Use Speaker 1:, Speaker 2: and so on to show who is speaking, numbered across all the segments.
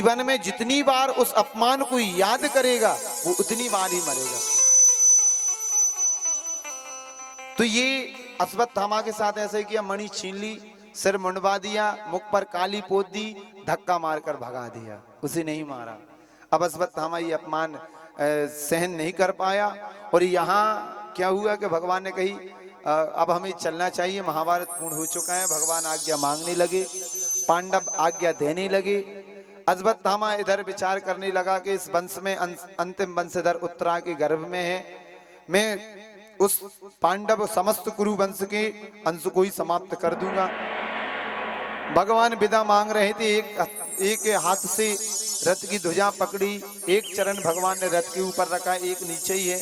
Speaker 1: जीवन में जितनी बार उस अपमान को याद करेगा वो उतनी बार ही मरेगा। तो ये अश्वत्थामा के साथ ऐसे किया, मणि छीन ली, सिर मुंडवा दिया, मुख पर काली पोत दी, धक्का मारकर भगा दिया, उसे नहीं मारा। अब अश्वत्थामा ये अपमान सहन नहीं कर पाया। और यहाँ क्या हुआ कि भगवान ने कही अब हमें चलना चाहिए, महाभारत पूर्ण हो चुका है। भगवान आज्ञा मांगने लगे, पांडव आज्ञा देने लगे। अश्वत्थामा इधर विचार करने लगा कि इस वंश में अंतिम वंशधर उत्तरा के गर्भ में है, मैं उस पांडव समस्त कुरु वंश के अंश को ही समाप्त कर दूंगा। भगवान विदा मांग रहे थे, एक हाथ से रथ की ध्वजा पकड़ी, एक चरण भगवान ने रथ के ऊपर रखा, एक नीचे ही है।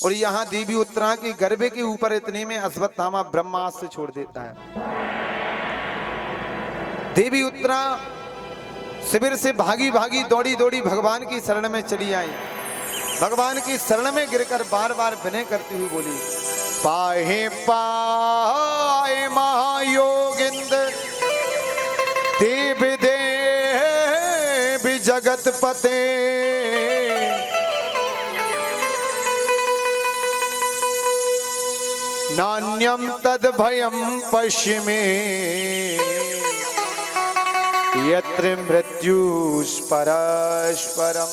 Speaker 1: और यहाँ देवी उत्तरा के गर्भ के ऊपर इतने में अश्वत्थामा ब्रह्मास्त्र छोड़ देता है। देवी उत्तरा शिविर से भागी भागी दौड़ी दौड़ी भगवान की शरण में चली आई। भगवान की शरण में गिरकर बार बार विनय करती हुई बोली, पाहे पाए महायोगिंद देव देव जगत पते, नान्यम तद भयम पश्चिमे, यत्र मृत्युस् परस्परम।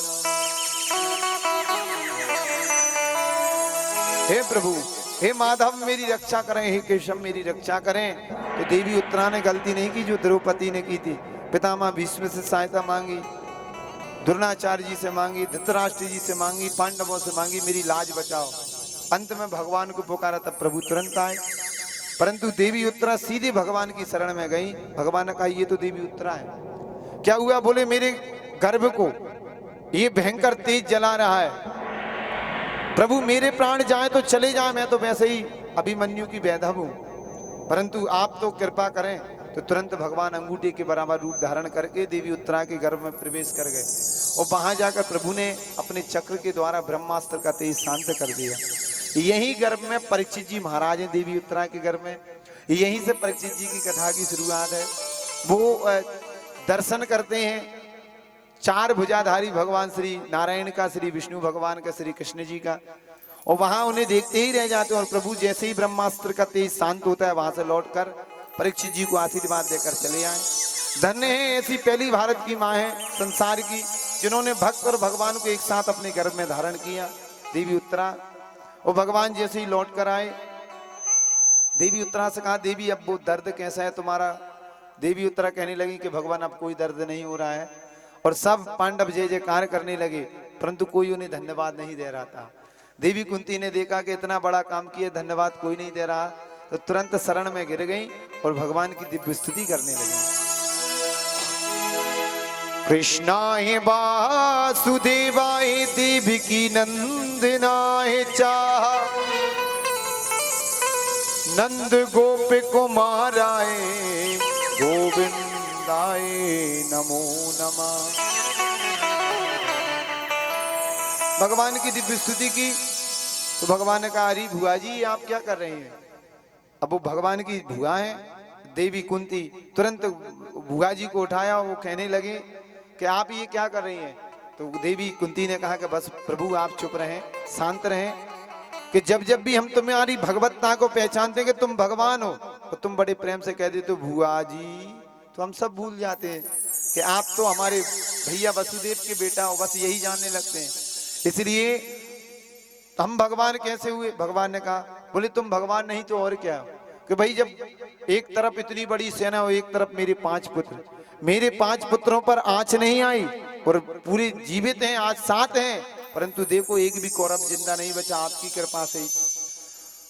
Speaker 1: हे प्रभु, हे माधव मेरी रक्षा करें, हे केशव मेरी रक्षा करें। तो देवी उत्तरा ने गलती नहीं की जो द्रौपदी ने की थी। पितामह भीष्म से सहायता मांगी, द्रोणाचार्य जी से मांगी, धृतराष्ट्र जी से मांगी, पांडवों से मांगी, मेरी लाज बचाओ। अंत में भगवान को पुकारा तब प्रभु तुरंत आए। परंतु देवी उत्तरा सीधे भगवान की शरण में गई। भगवान ने कहा ये तो देवी उत्तरा है। क्या हुआ? बोले मेरे गर्भ को ये भयंकर तेज जला रहा है, प्रभु मेरे प्राण जाए तो चले जाए, मैं तो वैसे ही अभिमन्यु की वैधव हूं, परंतु आप तो कृपा करें। तो तुरंत भगवान अंगूठे के बराबर रूप धारण करके देवी उत्तरा के गर्भ में प्रवेश कर गए। और वहां जाकर प्रभु ने अपने चक्र के द्वारा ब्रह्मास्त्र का तेज शांत कर दिया। यही गर्भ में परीक्षित जी महाराज हैं, देवी उत्तरा के गर्भ में। यहीं से परीक्षित जी की कथा की शुरुआत है। वो दर्शन करते हैं चार भुजाधारी भगवान श्री नारायण का, श्री विष्णु भगवान का, श्री कृष्ण जी का। और वहां उन्हें देखते ही रह जाते हैं। और प्रभु जैसे ही ब्रह्मास्त्र का तेज शांत होता है, वहां से लौटकर परीक्षित जी को आशीर्वाद देकर चले आए। धन्य है, ऐसी पहली भारत की माँ है संसार की जिन्होंने भक्त और भगवान को एक साथ अपने गर्भ में धारण किया, देवी उत्तरा। और भगवान जैसे ही लौट कर आए, देवी उत्तरा से कहा, देवी अब वो दर्द कैसा है तुम्हारा? देवी उत्तरा कहने लगी कि भगवान अब कोई दर्द नहीं हो रहा है। और सब पांडव जय जयकार करने लगे, परंतु कोई उन्हें धन्यवाद नहीं दे रहा था। देवी कुंती ने देखा कि इतना बड़ा काम किए, धन्यवाद कोई नहीं दे रहा, तो तुरंत शरण में गिर गई और भगवान की दिव्य स्तुति करने लगी। कृष्णाय वासुदेवाय देवकी नंदनाय चाह, नंद गोप कुमाराय गोविंदाय नमो नमः। भगवान की दिव्य स्तुति की तो भगवान ने कहा, अरे भुआ जी आप क्या कर रहे हैं? अब वो भगवान की भुआ है देवी कुंती। तुरंत भुआ जी को उठाया, वो कहने लगे कि आप ये क्या कर रही हैं? तो देवी कुंती ने कहा कि बस प्रभु आप चुप रहें, शांत रहें, कि जब जब भी हम तुम्हारी भगवत्ता को पहचानते हैं कि तुम भगवान हो, तो तुम बड़े प्रेम से कह देते हो भुआ जी, तो हम सब भूल जाते हैं कि आप तो हमारे भैया वसुदेव के बेटा हो, बस यही जानने लगते हैं। इसलिए हम भगवान कैसे हुए? भगवान ने कहा, बोले तुम भगवान नहीं तो और क्या? कि भाई जब एक तरफ इतनी बड़ी सेना हो, एक तरफ मेरे 5 पुत्र, मेरे 5 पुत्रों पर आंच नहीं आई और पूरे जीवित हैं, आज 7 हैं, परंतु देखो एक भी कौरव जिंदा नहीं बचा आपकी कृपा से।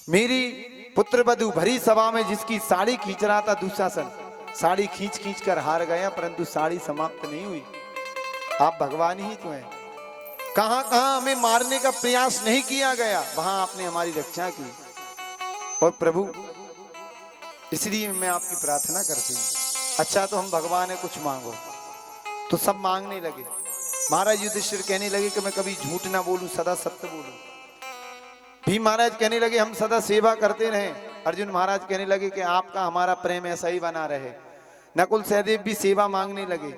Speaker 1: मेरी पुत्र वधु भरी सभा में जिसकी साड़ी खींच रहा था दुशासन, साड़ी खींच खींच कर हार गया, परंतु साड़ी समाप्त नहीं हुई। आप भगवान ही तो हैं। कहां कहां हमें मारने का प्रयास नहीं किया गया, वहां आपने हमारी रक्षा की। और प्रभु इसलिए मैं आपकी प्रार्थना करती हूँ, अच्छा तो हम भगवान है, कुछ मांगो। तो सब मांगने लगे। महाराज युधिष्ठिर कहने लगे कि मैं कभी झूठ ना बोलूं, सदा सत्य बोलूं। भीम महाराज कहने लगे हम सदा सेवा करते रहें। अर्जुन महाराज कहने लगे कि आपका हमारा प्रेम ऐसा ही बना रहे। नकुल सहदेव भी सेवा मांगने लगे।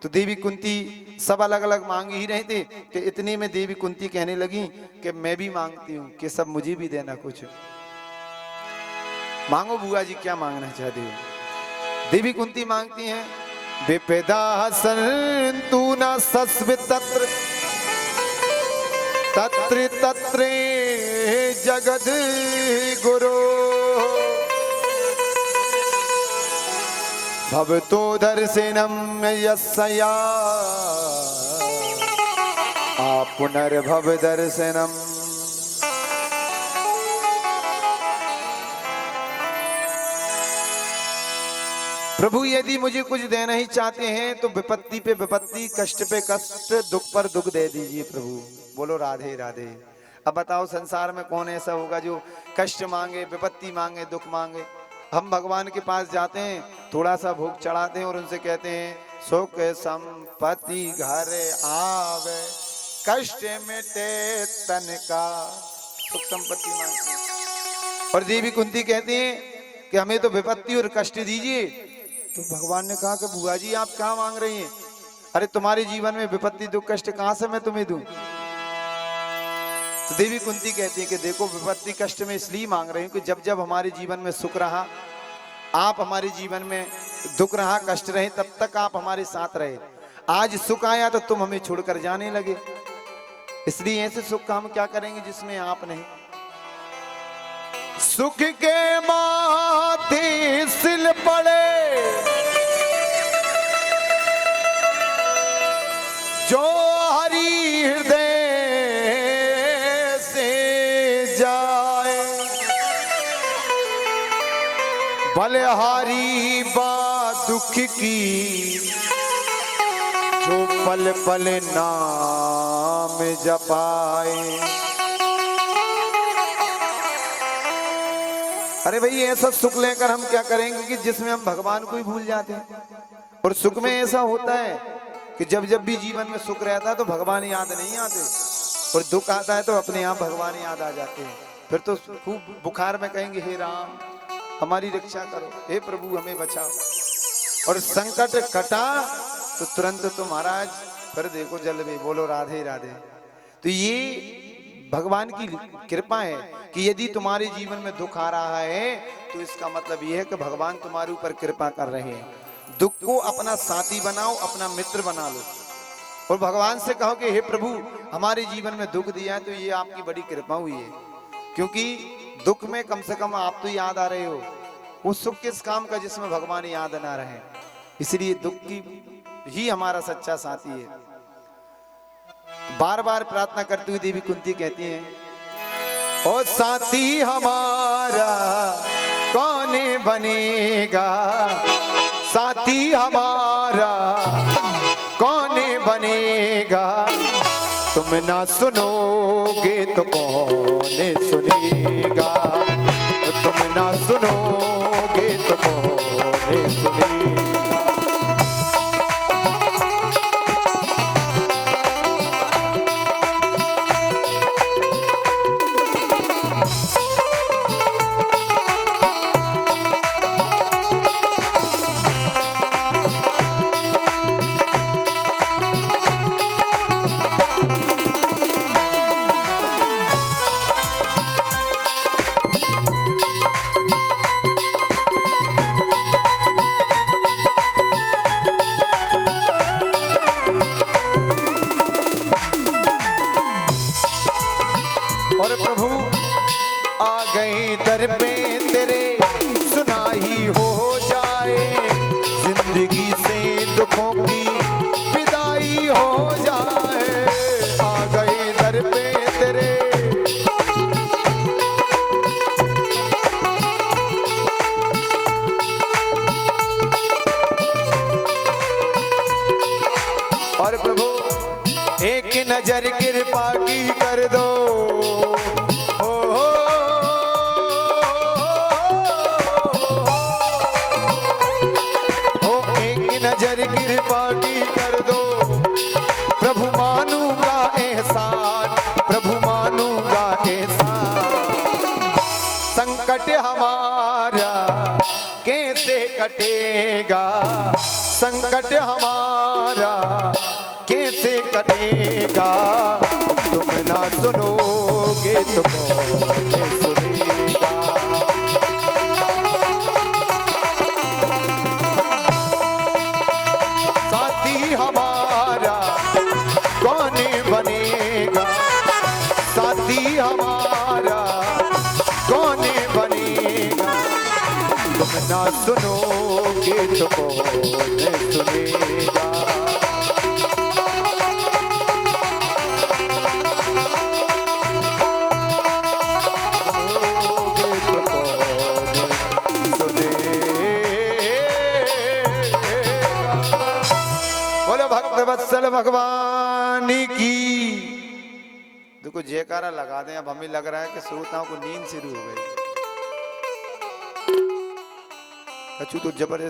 Speaker 1: तो देवी कुंती सब अलग अलग मांग ही रहे थे कि इतने में देवी कुंती कहने लगी कि मैं भी मांगती हूँ कि सब मुझे भी देना कुछ। मांगो बुआ जी, क्या मांगना चाहती हो? देवी कुंती मांगती हैं, विपदा संतु न सस्व तत्र तत्र तत्रे जगद गुरु भवतो दर्शनम यस्या पुनर्भव दर्शनम। प्रभु यदि मुझे कुछ देना ही चाहते हैं तो विपत्ति पे विपत्ति, कष्ट पे कष्ट, दुख पर दुख दे दीजिए प्रभु। बोलो राधे राधे। अब बताओ संसार में कौन ऐसा होगा जो कष्ट मांगे, विपत्ति मांगे, दुख मांगे? हम भगवान के पास जाते हैं, थोड़ा सा भोग चढ़ाते हैं और उनसे कहते हैं सुख संपत्ति घर आवे, कष्ट मिटे तन का। सुख संपत्ति मांगते हैं। और देवी कुंती कहती हैं कि हमें तो विपत्ति और कष्ट दीजिए। तो भगवान ने कहा कि बुआ जी आप क्या मांग रही हैं? अरे तुम्हारे जीवन में विपत्ति दुख कष्ट कहां से मैं तुम्हें दूं? तो देवी कुंती कहती है कि देखो विपत्ति कष्ट में इसलिए मांग रही हूं कि जब जब हमारे जीवन में सुख रहा, आप हमारे जीवन में दुख रहा, कष्ट रहे, तब तक आप हमारे साथ रहे। आज सुख आया तो तुम हमें छोड़कर जाने लगे, इसलिए ऐसे सुख का हम क्या करेंगे जिसमें आप नहीं। सुख के माथे सिल पड़े जो हरि हृदय से जाए, बलिहारी बा दुख की जो पल पल नाम जपाए। अरे भाई ऐसा सुख लेकर हम क्या करेंगे कि जिसमें हम भगवान को ही भूल जाते हैं। और सुख में ऐसा होता है कि जब जब भी जीवन में सुख रहता है तो भगवान याद नहीं आते, और दुख आता है तो अपने आप भगवान याद आ जाते हैं। फिर तो खूब बुखार में कहेंगे हे राम हमारी रक्षा करो, हे प्रभु हमें बचाओ। और संकट कटा तो तुरंत तो महाराज फिर देखो जल में। बोलो राधे राधे। तो ये भगवान की कृपा है कि यदि तुम्हारे जीवन में दुख आ रहा है तो इसका मतलब यह है कि भगवान तुम्हारे ऊपर कृपा कर रहे हैं। दुख को अपना साथी बनाओ, अपना मित्र बना लो, और भगवान से कहो कि हे प्रभु हमारे जीवन में दुख दिया है तो ये आपकी बड़ी कृपा हुई है, क्योंकि दुख में कम से कम आप तो याद आ रहे हो। वो सुख किस काम का जिसमें भगवान याद ना रहे। इसलिए दुख की ही हमारा सच्चा साथी है। बार बार प्रार्थना करती हुई देवी कुंती कहती हैं ओ साथी हमारा कौन बनेगा, साथी हमारा कौन बनेगा, तुम ना सुनोगे तो कौन सुनेगा, तुम ना सुनोगे तो कौन सुनेगा। और प्रभु आ गए दर पे तेरे, सुनाई हो जाए, जिंदगी से दुखों की विदाई हो जाए। आ गए दर पे तेरे, और प्रभु एक नजर कृपा की कर दो, नजर कृपा की कर दो, प्रभु मानूंगा एहसान, प्रभु मानूंगा एहसान। संकट हमारा कैसे कटेगा, संकट हमारा कैसे कटेगा, तुम ना सुनोगे तो कौन सुनेगा। साथी हमारा कौन बनेगा, साथी हमारा कौन बनेगा, तुम ना सुनोगे तो कौन सुनेगा। बोलो भक्त वत्सल भगवान की। देखो जयकारा लगा दें। अब हमें लग रहा है कि श्रोताओं को नींद शुरू हो गई। कछु तो जबरदस्त